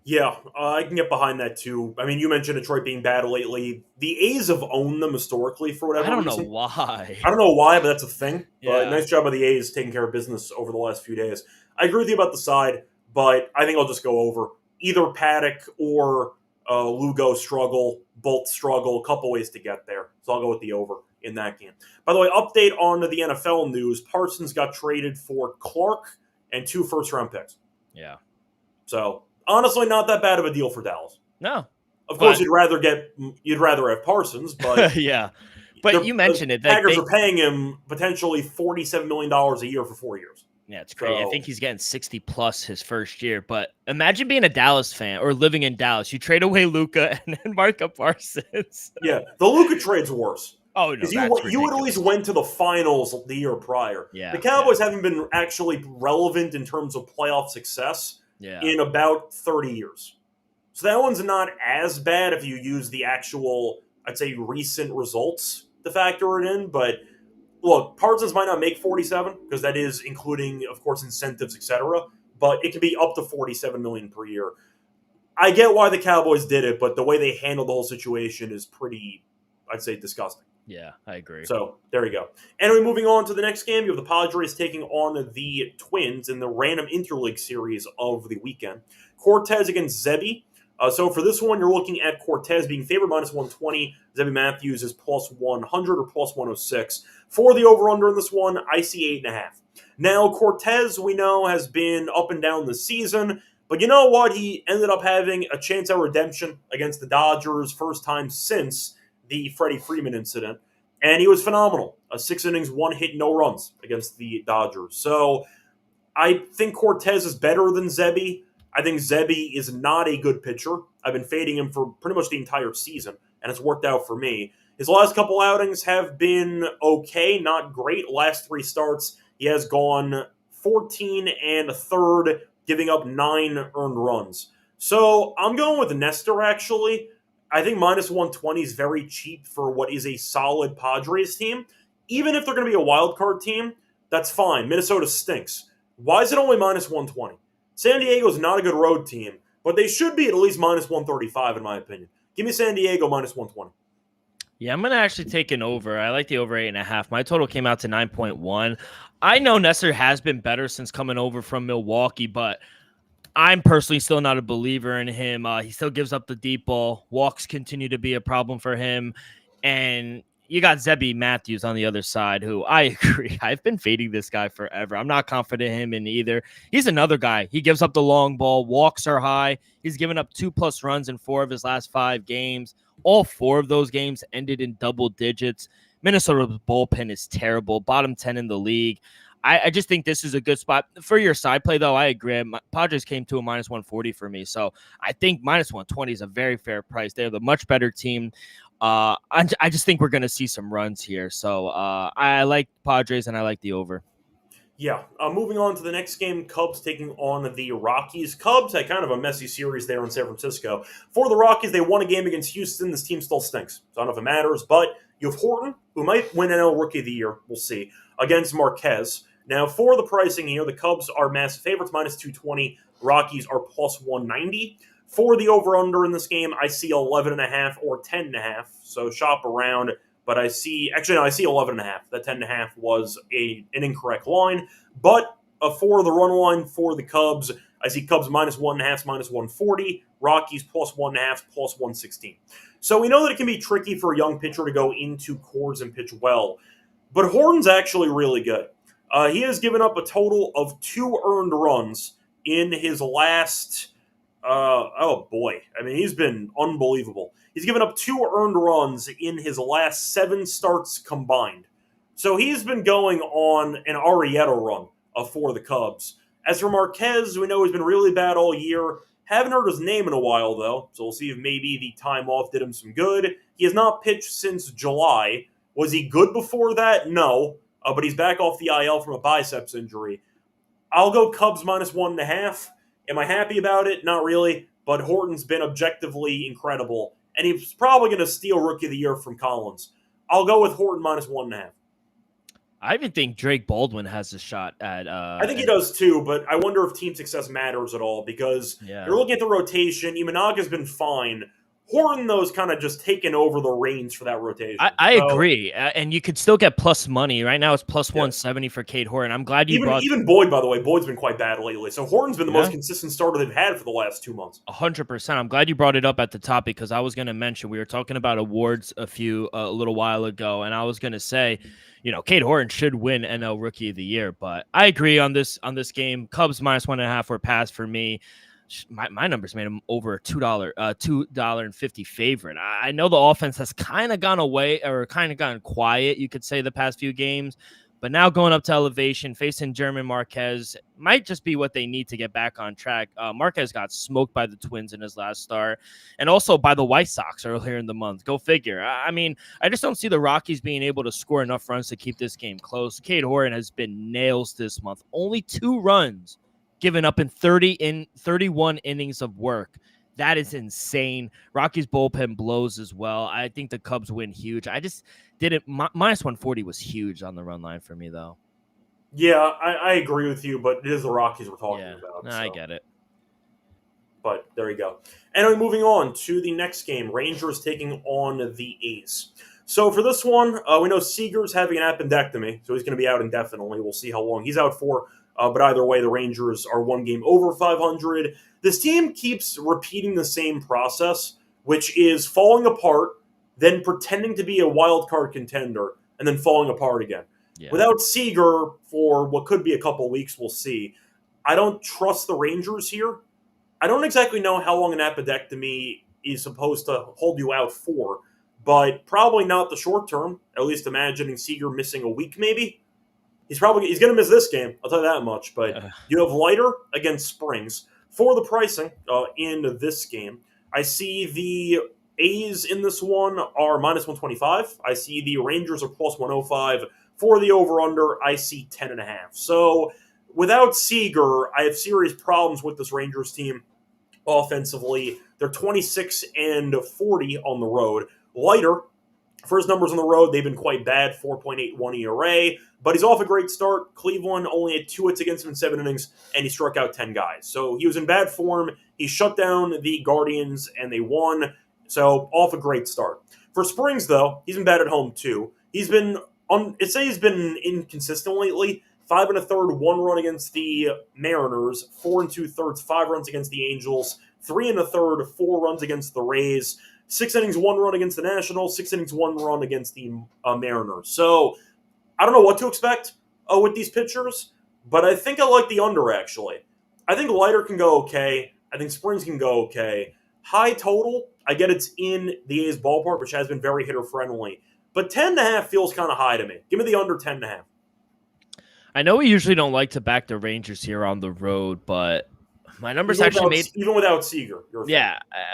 Yeah, I can get behind that too. I mean, you mentioned Detroit being bad lately. The A's have owned them historically for whatever reason. I don't know why. I don't know why, but that's a thing. Yeah. But nice job of the A's taking care of business over the last few days. I agree with you about the side, but I think I'll just go over. Either Paddock or Lugo struggle, both struggle, a couple ways to get there. So I'll go with the over in that game. By the way, update on the NFL news. Parsons got traded for Clark and 2 first-round picks. Yeah. So honestly, not that bad of a deal for Dallas. No. Of course, you'd rather have Parsons, but yeah. But you mentioned it. The Packers are paying him potentially $47 million a year for 4 years. Yeah, it's crazy. I So think he's getting 60 plus his first year. But imagine being a Dallas fan or living in Dallas. You trade away Luka and then Marco Parsons. yeah, the Luka trade's worse. Oh no, Because that's you at least ridiculous. went to the finals the year prior. The Yeah, Cowboys haven't been actually relevant in terms of playoff success yeah. in about 30 years. So that one's not as bad if you use the actual, I'd say, recent results to factor it in. But look, Parsons might not make 47 because that is including, of course, incentives, etc. But it could be up to 47 million per year. I get why the Cowboys did it, but the way they handled the whole situation is pretty, I'd say, disgusting. Yeah, I agree. So there you go. Anyway, moving on to the next game, you have the Padres taking on the Twins in the random interleague series of the weekend. Cortez against Zebby. So for this one, you're looking at Cortez being favored minus 120. Zebby Matthews is plus 100 or plus 106. For the over-under in this one, I see 8.5. Now, Cortez, we know, has been up and down this season. But you know what? He ended up having a chance at redemption against the Dodgers, first time since the Freddie Freeman incident. And he was phenomenal. 6 innings, 1 hit, no runs against the Dodgers. So I think Cortez is better than Zebby. I think Zebby is not a good pitcher. I've been fading him for pretty much the entire season, and it's worked out for me. His last couple outings have been okay, not great. Last 3 starts, he has gone 14 and a third, giving up 9 earned runs. So I'm going with Nestor, actually. I think minus 120 is very cheap for what is a solid Padres team. Even if they're going to be a wild card team, that's fine. Minnesota stinks. Why is it only minus 120? San Diego's not a good road team, but they should be at least minus 135 in my opinion. Give me San Diego minus 120. Yeah, I'm going to actually take an over. I like the over 8.5. My total came out to 9.1. I know Nestor has been better since coming over from Milwaukee, but I'm personally still not a believer in him. He still gives up the deep ball. Walks continue to be a problem for him. And you got Zebby Matthews on the other side, who I agree. I've been fading this guy forever. I'm not confident in him in either. He's another guy. He gives up the long ball. Walks are high. He's given up 2+ runs in 4 of his last 5 games. All 4 of those games ended in double digits. Minnesota's bullpen is terrible. Bottom 10 in the league. I just think this is a good spot. For your side play, though, I agree. Padres came to a minus 140 for me. So I think minus 120 is a very fair price. They're the much better team. I just think we're going to see some runs here. So I like Padres and I like the over. Yeah. Moving on to the next game, Cubs taking on the Rockies. Cubs had kind of a messy series there in San Francisco. For the Rockies, they won a game against Houston. This team still stinks. So I don't know if it matters. But you have Horton, who might win NL Rookie of the Year. We'll see. Against Marquez. Now, for the pricing here, the Cubs are massive favorites, minus 220. Rockies are plus 190. For the over-under in this game, I see 11.5 or 10.5. So shop around. But I see 11.5. That 10.5 was an incorrect line. But for the run line for the Cubs, I see Cubs minus 1.5, minus 140. Rockies plus 1.5, plus 116. So we know that it can be tricky for a young pitcher to go into Coors and pitch well. But Horton's actually really good. He has given up a total of 2 earned runs in his last, he's been unbelievable. He's given up 2 earned runs in his last 7 starts combined. So he's been going on an Arrieta run for the Cubs. As for Marquez, we know he's been really bad all year. Haven't heard his name in a while, though, so we'll see if maybe the time off did him some good. He has not pitched since July. Was he good before that? No. But he's back off the IL from a biceps injury. I'll go Cubs minus 1.5. Am I happy about it? Not really. But Horton's been objectively incredible. And he's probably going to steal Rookie of the Year from Collins. I'll go with Horton minus 1.5. I even think Drake Baldwin has a shot at... I think he does too, but I wonder if team success matters at all. Because you're looking at the rotation. Imanaga's been fine. Horton, though, is kind of just taking over the reins for that rotation. I agree. And you could still get plus money. Right now it's plus 170 for Cade Horton. I'm glad you brought... Even Boyd, by the way. Boyd's been quite bad lately. So Horton's been the most consistent starter they've had for the last 2 months. 100%. I'm glad you brought it up at the top because I was going to mention we were talking about awards a little while ago, and I was going to say, Cade Horton should win NL Rookie of the Year. But I agree on this game. Cubs minus 1.5 were passed for me. My numbers made him over a $2.50 favorite. I know the offense has kind of gone away or kind of gone quiet, you could say, the past few games, But now going up to elevation, facing German Marquez might just be what they need to get back on track. Marquez got smoked by the Twins in his last start and also by the White Sox earlier in the month. Go figure. I mean, I just don't see the Rockies being able to score enough runs to keep this game close. Cade Horan has been nails this month. Only 2 runs given up in 31 innings of work. That is insane. Rockies bullpen blows as well. I think the Cubs win huge. I just didn't. Minus 140 was huge on the run line for me, though. Yeah, I agree with you, but it is the Rockies we're talking about. No, so. I get it. But there you go. Anyway, moving on to the next game. Rangers taking on the A's. So for this one, we know Seager's having an appendectomy, so he's going to be out indefinitely. We'll see how long he's out for. But either way, the Rangers are 1 game over 500. This team keeps repeating the same process, which is falling apart, then pretending to be a wild card contender, and then falling apart again. Yeah. Without Seager for what could be a couple weeks, we'll see. I don't trust the Rangers here. I don't exactly know how long an appendectomy is supposed to hold you out for, but probably not the short term, at least imagining Seager missing a week maybe. He's going to miss this game, I'll tell you that much. But you have Leiter against Springs. For the pricing in this game, I see the A's in this one are minus 125. I see the Rangers are plus 105. For the over-under, I see 10.5. So without Seager, I have serious problems with this Rangers team offensively. They're 26 and 40 on the road. Leiter, first numbers on the road, they've been quite bad, 4.81 ERA. But he's off a great start. Cleveland only had 2 hits against him in 7 innings, and he struck out 10 guys. So he was in bad form. He shut down the Guardians, and they won. So off a great start. For Springs, though, he's been bad at home, too. He's been inconsistent lately. 5 1/3, 1 run against the Mariners. 4 2/3, 5 runs against the Angels. 3 1/3, 4 runs against the Rays. 6 innings, 1 run against the Nationals. 6 innings, 1 run against the Mariners. So I don't know what to expect with these pitchers, but I think I like the under, actually. I think Leiter can go okay. I think Springs can go okay. High total, I get it's in the A's ballpark, which has been very hitter-friendly. But 10.5 feels kind of high to me. Give me the under 10.5. I know we usually don't like to back the Rangers here on the road, but my numbers even without Seager.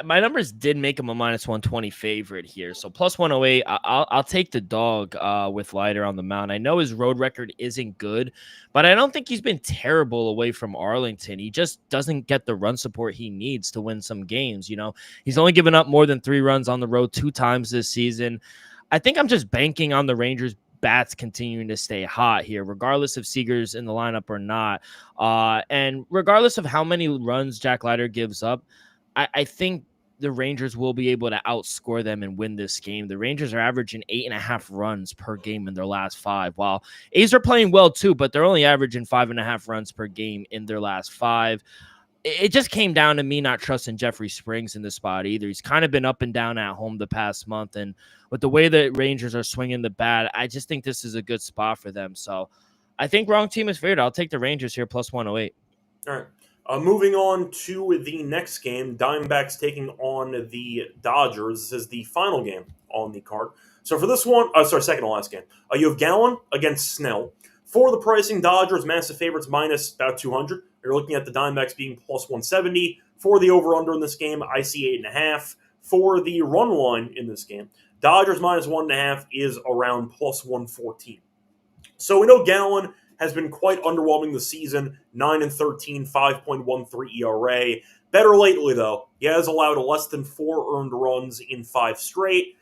My numbers did make him a minus 120 favorite here. So plus 108, I'll take the dog with Leiter on the mound. I know his road record isn't good, but I don't think he's been terrible away from Arlington. He just doesn't get the run support he needs to win some games. You know, he's only given up more than 3 runs on the road 2 times this season. I think I'm just banking on the Rangers bats continuing to stay hot here, regardless if Seager's in the lineup or not. And regardless of how many runs Jack Leiter gives up, I think the Rangers will be able to outscore them and win this game. The Rangers are averaging 8.5 runs per game in their last 5, while A's are playing well too, but they're only averaging 5.5 runs per game in their last 5. It just came down to me not trusting Jeffrey Springs in this spot either. He's kind of been up and down at home the past month, and with the way the Rangers are swinging the bat, I just think this is a good spot for them. So I think wrong team is favored. I'll take the Rangers here plus 108. All right. Moving on to the next game, Diamondbacks taking on the Dodgers. This is the final game on the card. So for this one, second to last game, you have Gallen against Snell. For the pricing, Dodgers massive favorites minus about 200. You're looking at the Diamondbacks being plus 170. For the over-under in this game, I see 8.5. For the run line in this game, Dodgers minus 1.5 is around plus 114. So we know Gallen has been quite underwhelming this season. 9 and 13, 5.13 ERA. Better lately, though. He has allowed less than 4 earned runs in 5 straight.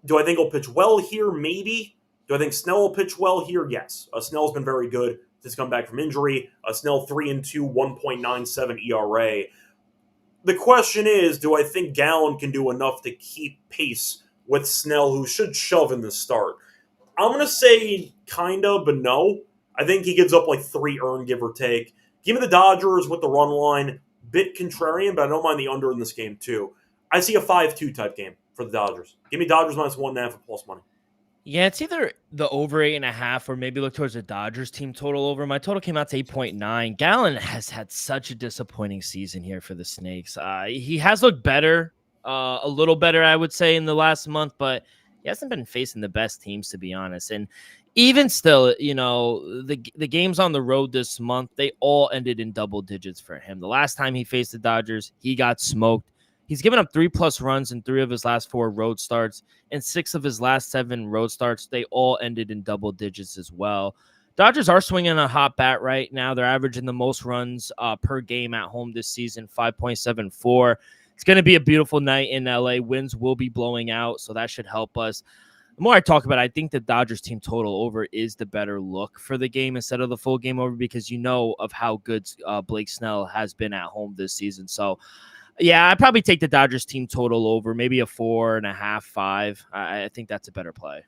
Do I think he'll pitch well here? Maybe. Do I think Snell will pitch well here? Yes. Snell's been very good since come back from injury. Snell 3 and 2, 1.97 ERA. The question is, do I think Gallen can do enough to keep pace with Snell, who should shove in the start? I'm going to say kind of, but no. I think he gives up like 3 earned, give or take. Give me the Dodgers with the run line. Bit contrarian, but I don't mind the under in this game too. I see a 5-2 type game for the Dodgers. Give me Dodgers minus 1.5 for plus money. Yeah, it's either the over 8.5 or maybe look towards the Dodgers team total over. My total came out to 8.9. Gallen has had such a disappointing season here for the Snakes. He has looked better, a little better, I would say, in the last month, but he hasn't been facing the best teams, to be honest. And even still, the games on the road this month, they all ended in double digits for him. The last time he faced the Dodgers, he got smoked. He's given up 3+ runs in 3 of his last 4 road starts, and 6 of his last 7 road starts, they all ended in double digits as well. Dodgers are swinging a hot bat right now. They're averaging the most runs per game at home this season, 5.74. It's going to be a beautiful night in LA. Winds will be blowing out, so that should help us. The more I talk about it, I think the Dodgers team total over is the better look for the game instead of the full game over, because of how good Blake Snell has been at home this season. So, yeah, I'd probably take the Dodgers team total over, maybe a 4.5, 5. I think that's a better play.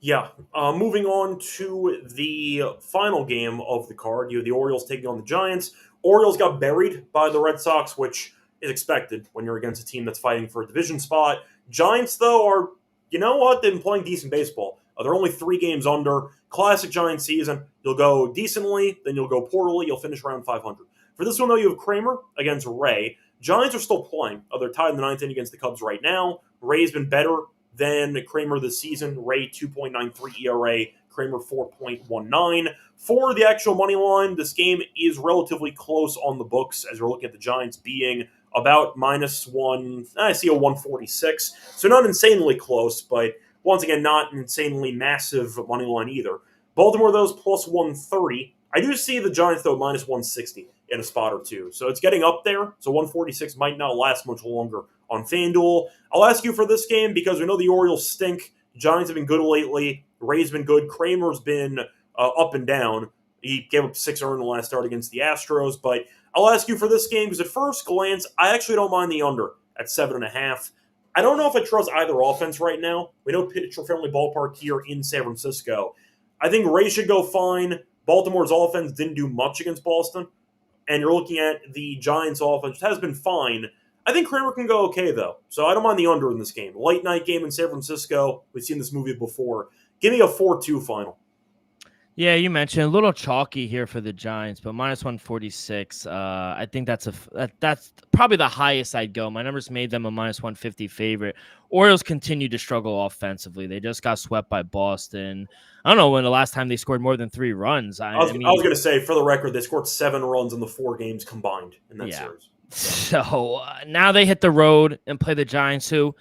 Yeah. Moving on to the final game of the card, you have the Orioles taking on the Giants. Orioles got buried by the Red Sox, which is expected when you're against a team that's fighting for a division spot. Giants, though, are, you know what? They've been playing decent baseball. They're only 3 games under. Classic Giants season. You'll go decently, then you'll go poorly. You'll finish around 500. For this one, though, you have Kramer against Ray. Giants are still playing. They're tied in the 9th inning against the Cubs right now. Ray's been better than Kramer this season. Ray 2.93 ERA, Kramer 4.19. For the actual money line, this game is relatively close on the books as we're looking at the Giants being about -1. I see a 146. So not insanely close, but once again, not an insanely massive money line either. Baltimore, those plus 130. I do see the Giants, though, minus 160 in a spot or two. So it's getting up there. So 146 might not last much longer on FanDuel. I'll ask you for this game because we know the Orioles stink. Giants have been good lately. Ray's been good. Kramer's been up and down. He gave up 6 earned in the last start against the Astros. But I'll ask you for this game because at first glance, I actually don't mind the under at 7.5. I don't know if I trust either offense right now. We know pitcher-friendly ballpark here in San Francisco. I think Ray should go fine. Baltimore's offense didn't do much against Boston. And you're looking at the Giants' offense, which has been fine. I think Kramer can go okay, though. So I don't mind the under in this game. Late night game in San Francisco. We've seen this movie before. Give me a 4-2 final. Yeah, you mentioned a little chalky here for the Giants, but minus 146. I think that's probably the highest I'd go. My numbers made them a minus 150 favorite. Orioles continue to struggle offensively. They just got swept by Boston. I don't know when the last time they scored more than 3 runs. I was going to say, for the record, they scored 7 runs in the 4 games combined in that series. So now they hit the road and play the Giants, who,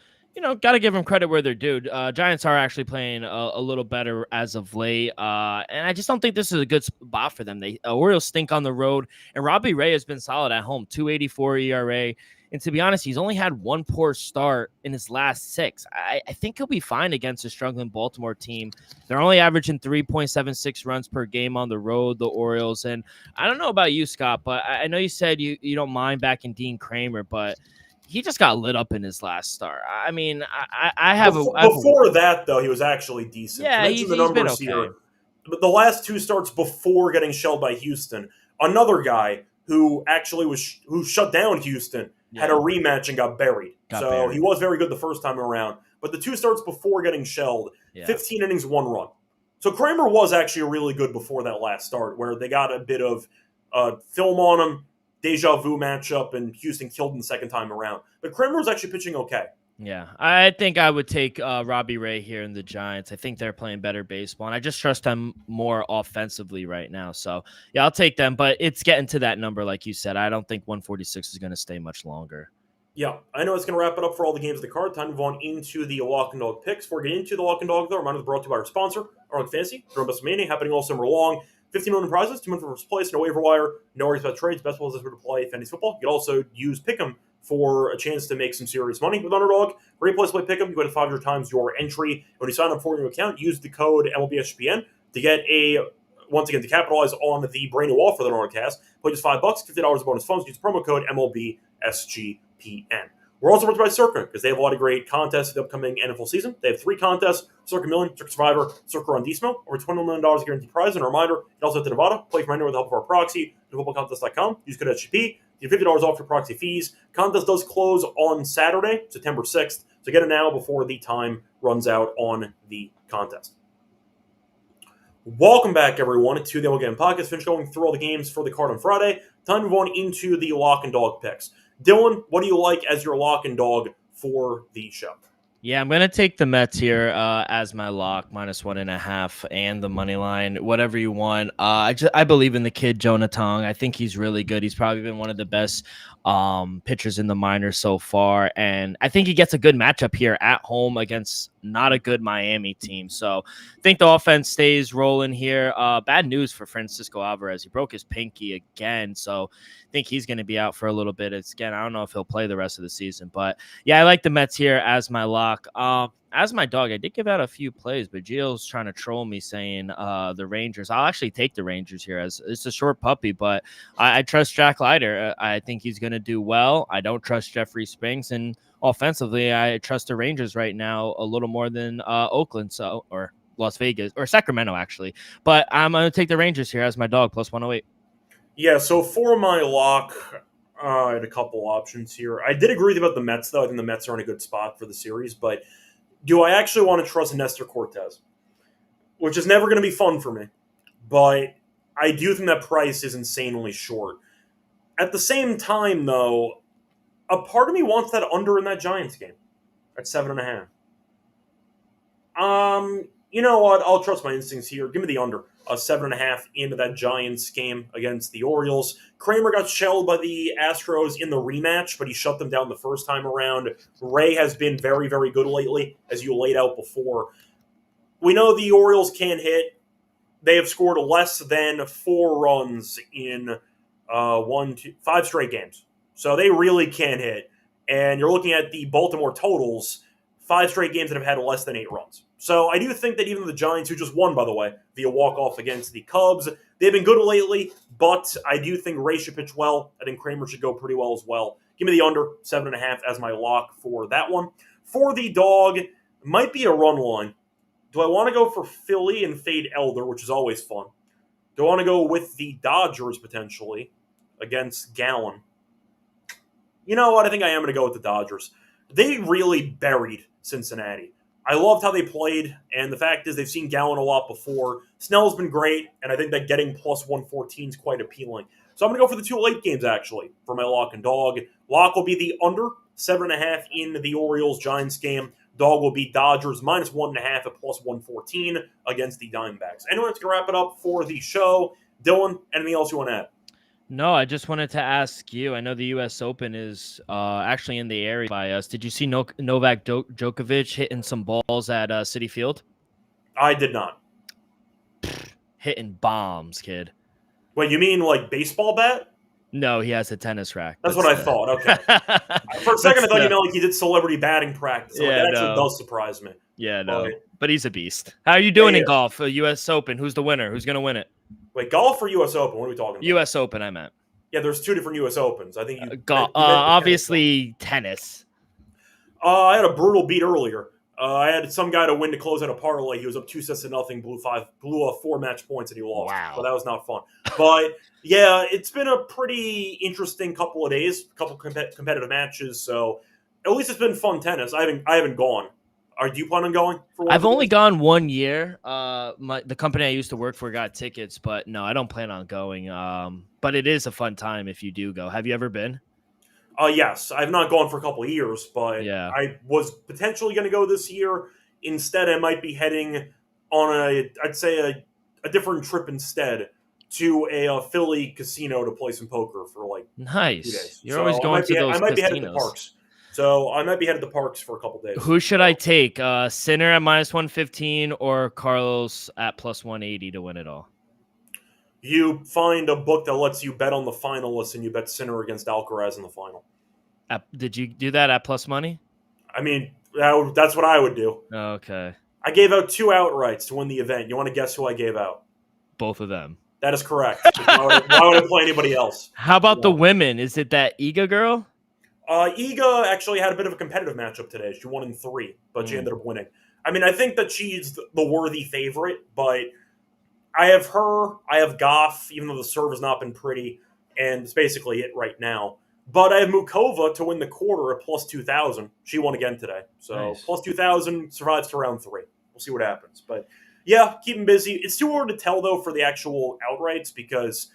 got to give them credit where they're due. Giants are actually playing a little better as of late, and I just don't think this is a good spot for them. The Orioles stink on the road, and Robbie Ray has been solid at home, 2.84 ERA. And to be honest, he's only had 1 poor start in his last 6. I think he'll be fine against a struggling Baltimore team. They're only averaging 3.76 runs per game on the road, the Orioles. And I don't know about you, Scott, but I know you said you don't mind backing Dean Kramer, but he just got lit up in his last start. I mean, I have before that, though, he was actually decent. Yeah, he's been okay. Here. But the last 2 starts before getting shelled by Houston, another guy who actually who shut down Houston had a rematch and got buried. He was very good the first time around. But the 2 starts before getting shelled, 15 innings, 1 run. So Kramer was actually really good before that last start, where they got a bit of film on him, deja vu matchup, and Houston killed him the second time around. But Kramer was actually pitching okay. Yeah, I think I would take Robbie Ray here in the Giants. I think they're playing better baseball, and I just trust them more offensively right now. So, yeah, I'll take them, but it's getting to that number, like you said. I don't think 146 is going to stay much longer. Yeah, I know it's going to wrap it up for all the games of the card. Time to move on into the Lock and Dog picks. Before we get into the Lock and Dog, though, reminder brought to you by our sponsor, Arnold Fantasy, Drone Best Mania, happening all summer long. 15 million prizes, 2 months for first place, no waiver wire, no worries about trades, best players to play fantasy football. You can also use Pick'em for a chance to make some serious money with Underdog. Great place to play Pick'em. You go to 500 times your entry. When you sign up for your account, use the code MLB SGPN to get once again, to capitalize on the brand new offer that Underdog has. Play just $5, $50 bonus funds. Use promo code MLB SGPN. We're also brought to you by Circa because they have a lot of great contests for the upcoming NFL season. They have 3 contests: Circa Million, Circa Survivor, Circa on Desmo. Over $20 million guaranteed prize. And a reminder, you can also head to Nevada, play for with the help of our proxy, footballcontest.com. Use code SGP. You get $50 off your proxy fees. Contest does close on Saturday, September 6th. So get it now before the time runs out on the contest. Welcome back, everyone, to the MLB Gambling Podcast. Finish going through all the games for the card on Friday. Time to move on into the Lock and Dog picks. Dylan, what do you like as your Lock and Dog for the show? Yeah, I'm gonna take the Mets here as my lock, -1.5, and the money line, whatever you want. I believe in the kid Jonah Tong. I think he's really good. He's probably been one of the best pitchers in the minors so far, and I think he gets a good matchup here at home against not a good Miami team. So I think the offense stays rolling here. Bad news for Francisco Alvarez. He broke his pinky again, so I think he's going to be out for a little bit. Again, I don't know if he'll play the rest of the season, but yeah, I like the Mets here as my lock. As my dog, I did give out a few plays, but Gio's trying to troll me saying the Rangers. I'll actually take the Rangers here as it's a short puppy, but I trust Jack Leiter. I think he's going to do well. I don't trust Jeffrey Springs, and offensively, I trust the Rangers right now a little more than Oakland, or Las Vegas or Sacramento actually. But I'm going to take the Rangers here as my dog +108. Yeah, so for my lock, I had a couple options here. I did agree about the Mets, though. I think the Mets are in a good spot for the series, but do I actually want to trust Nestor Cortez? Which is never going to be fun for me, but I do think that price is insanely short. At the same time, though, a part of me wants that under in that Giants game at 7.5. You know what? I'll trust my instincts here. Give me the under. 7.5 into that Giants game against the Orioles. Kramer got shelled by the Astros in the rematch, but he shut them down the first time around. Ray has been very, very good lately, as you laid out before. We know the Orioles can't hit. They have scored less than 4 runs in 5 straight games. So they really can't hit. And you're looking at the Baltimore totals, 5 straight games that have had less than 8 runs. So I do think that even the Giants, who just won, by the way, via walk-off against the Cubs, they've been good lately, but I do think Ray should pitch well. I think Kramer should go pretty well as well. Give me the under, 7.5 as my lock for that one. For the dog, might be a run line. Do I want to go for Philly and fade Elder, which is always fun? Do I want to go with the Dodgers, potentially, against Gallen? You know what? I think I am going to go with the Dodgers. They really buried Cincinnati. I loved how they played, and the fact is they've seen Gallen a lot before. Snell's been great, and I think that getting +114 is quite appealing. So I'm going to go for the 2 late games, actually, for my lock and dog. Lock will be the under, 7.5 in the Orioles-Giants game. Dog will be Dodgers -1.5 at +114 against the Diamondbacks. Anyway, that's going to wrap it up for the show. Dylan, anything else you want to add? No, I just wanted to ask you. I know the U.S. Open is actually in the area by us. Did you see Novak Djokovic hitting some balls at Citi Field? I did not. Hitting bombs, kid. Wait, you mean like baseball bat? No, he has a tennis racket. That's what I thought. Okay. For a second, I thought you meant like he did celebrity batting practice. So that actually does surprise me. Yeah, no. But he's a beast. How are you doing in golf? U.S. Open. Who's the winner? Who's going to win it? Wait, golf or U.S. Open? What are we talking about? U.S. Open, I meant. Yeah, there's 2 different U.S. Opens. I think you golf. Obviously, tennis. I had a brutal beat earlier. I had some guy to win to close out a parlay. He was up 2-0, blew 4 match points, and he lost. Wow. So that was not fun. But yeah, it's been a pretty interesting couple of days, a couple competitive matches. So at least it's been fun tennis. I haven't gone. Do you plan on going? I've only gone 1 year. The company I used to work for got tickets, but no, I don't plan on going. But it is a fun time if you do go. Have you ever been? Yes, I've not gone for a couple of years, but yeah. I was potentially going to go this year. Instead, I might be heading on I'd say a different trip instead to a Philly casino to play some poker for like 2 days. You're always going to those I might casinos. be headed to Parks. So I might be headed to Parks for a couple of days. Who should I take? Sinner at -115 or Carlos at +180 to win it all? You find a book that lets you bet on the finalists, and you bet Sinner against Alcaraz in the final. Did you do that at plus money? I mean, that's what I would do. Okay. I gave out 2 outrights to win the event. You want to guess who I gave out? Both of them. That is correct. Why would I play anybody else? How about the women? Is it that Iga girl? Iga actually had a bit of a competitive matchup today. She won in 3, but she ended up winning. I mean, I think that she's the worthy favorite, but I have her, I have Goff, even though the serve has not been pretty, and it's basically it right now. But I have Mukova to win the quarter at +2,000. She won again today. So nice. +2,000, survives to round 3. We'll see what happens. But yeah, keep him busy. It's too hard to tell, though, for the actual outrights because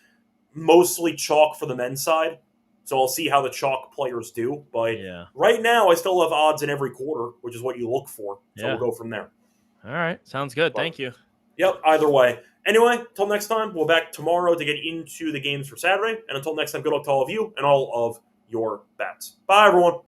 mostly chalk for the men's side. So I'll see how the chalk players do. But Yeah. right now, I still have odds in every quarter, which is what you look for. So Yeah. we'll go from there. All right. Sounds good. But, Thank you. yep, either way. Anyway, until next time, we'll back tomorrow to get into the games for Saturday. And until next time, good luck to all of you and all of your bets. Bye, everyone.